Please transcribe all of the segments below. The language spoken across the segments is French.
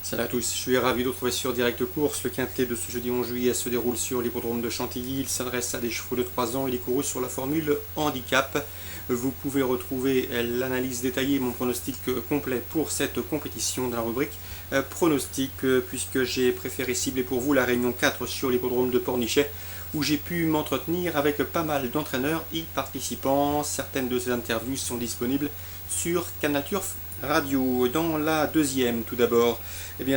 Salut à tous, je suis ravi de vous retrouver sur Direct Course. Le quintet de ce jeudi 11 juillet se déroule sur l'hippodrome de Chantilly. Il s'adresse à des chevaux de 3 ans. Il est couru sur la formule handicap. Vous pouvez retrouver l'analyse détaillée, mon pronostic complet pour cette compétition dans la rubrique pronostic, puisque j'ai préféré cibler pour vous la réunion 4 sur l'hippodrome de Pornichet, où j'ai pu m'entretenir avec pas mal d'entraîneurs y participant. Certaines de ces interviews sont disponibles sur Canal Turf Radio. Dans la deuxième, tout d'abord,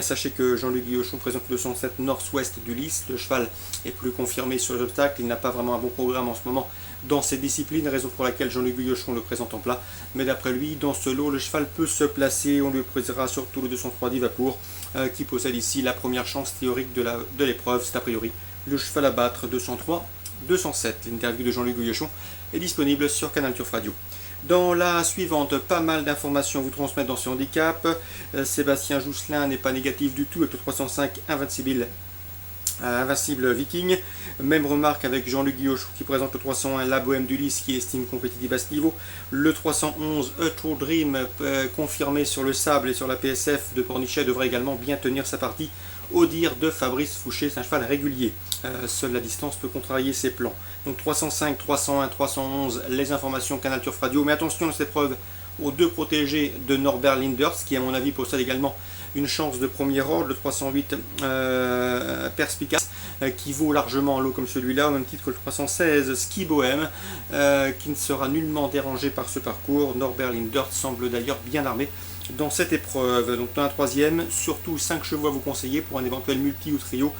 sachez que Jean-Luc Guillochon présente le 207 Nord-Ouest d'Ulysse. Le cheval est plus confirmé sur les obstacles. Il n'a pas vraiment un bon programme en ce moment dans cette discipline, raison pour laquelle Jean-Luc Guillochon le présente en plat. Mais d'après lui, dans ce lot, le cheval peut se placer. On lui présentera surtout le 203 Divapour, qui possède ici la première chance théorique de l'épreuve. C'est a priori le cheval à battre, 203-207. L'interview de Jean-Luc Guillochon est disponible sur Canal Turf Radio. Dans la suivante, pas mal d'informations à vous transmettre dans ce handicap. Sébastien Jousselin n'est pas négatif du tout avec le 305 Invincible Viking. Même remarque avec Jean-Luc Guillochon qui présente le 301 La Bohème d'Ulysse, qui estime compétitive à ce niveau. Le 311 A True Dream, confirmé sur le sable et sur la PSF de Pornichet, devrait également bien tenir sa partie. Au dire de Fabrice Fouché, c'est un cheval régulier. Seule la distance peut contrarier ses plans. Donc 305, 301, 311, les informations Canal Turf Radio. Mais attention dans cette épreuve aux deux protégés de Norbert Linders, qui à mon avis possède également une chance de premier ordre, le 308 Perspicace, qui vaut largement l'eau comme celui-là, au même titre que le 316 Ski Bohème, qui ne sera nullement dérangé par ce parcours. Norbert Linders semble d'ailleurs bien armé dans cette épreuve. Donc dans la troisième, surtout 5 chevaux à vous conseiller pour un éventuel multi ou trio,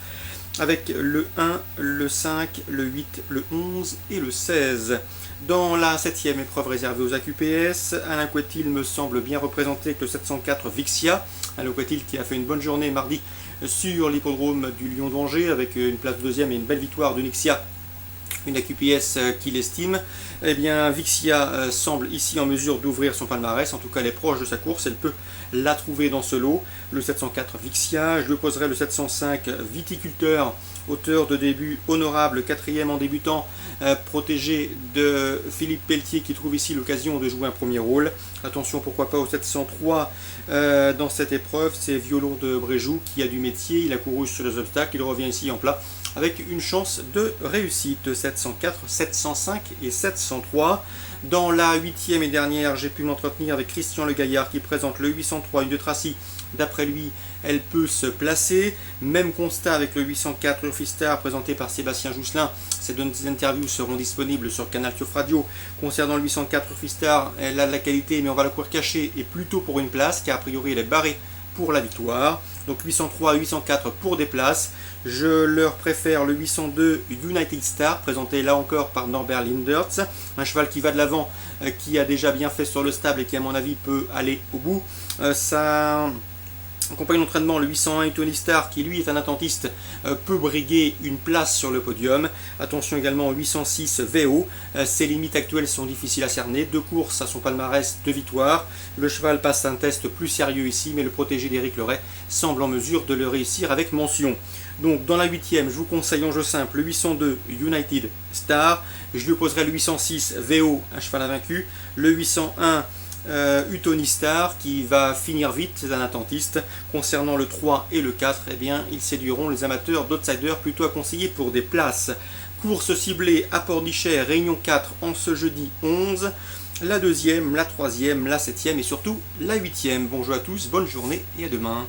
avec le 1, le 5, le 8, le 11 et le 16. Dans la septième épreuve réservée aux AQPS, Alain Couetil me semble bien représenté avec le 704 Vixia. Alain Couetil qui a fait une bonne journée mardi sur l'hippodrome du Lion d'Angers avec une place de deuxième et une belle victoire de Nixia, une AQPS qu'il estime. Vixia semble ici en mesure d'ouvrir son palmarès. En tout cas, elle est proche de sa course. Elle peut la trouver dans ce lot. Le 704 Vixia. Je lui poserai le 705 Viticulteur, auteur de début honorable, quatrième en débutant, protégé de Philippe Pelletier, qui trouve ici l'occasion de jouer un premier rôle. Attention, pourquoi pas au 703 dans cette épreuve. C'est Violon de Bréjou qui a du métier. Il a couru sur les obstacles. Il revient ici en plat avec une chance de réussite. 704, 705 et 703. Dans la huitième et dernière, j'ai pu m'entretenir avec Christian Le Gaillard qui présente le 803, une de Tracy. D'après lui, elle peut se placer. Même constat avec le 804 Urfistar présenté par Sébastien Jousselin. Ces deux interviews seront disponibles sur Canal Turf Radio. Concernant le 804 Urfistar, elle a de la qualité, mais on va la courir cachée et plutôt pour une place, car a priori elle est barrée pour la victoire. Donc 803 et 804 pour des places. Je leur préfère le 802 United Star, présenté là encore par Norbert Linders. Un cheval qui va de l'avant, qui a déjà bien fait sur le stable et qui à mon avis peut aller au bout. Ça compagnon d'entraînement, le 801 Tony Star, qui lui est un attentiste, peut briguer une place sur le podium. Attention également au 806 VO. Ses limites actuelles sont difficiles à cerner. 2 courses à son palmarès, 2 victoires. Le cheval passe un test plus sérieux ici, mais le protégé d'Éric Leray semble en mesure de le réussir avec mention. Donc dans la huitième, je vous conseille en jeu simple le 802 United Star. Je lui opposerai le 806 VO, un cheval invaincu. Le 801 Tony Star qui va finir vite, c'est un attentiste. Concernant le 3 et le 4, ils séduiront les amateurs d'outsiders plutôt à conseiller pour des places. Course ciblée à Pornichet, réunion 4 en ce jeudi 11. La deuxième, la troisième, la septième et surtout la huitième. Bonjour à tous, bonne journée et à demain.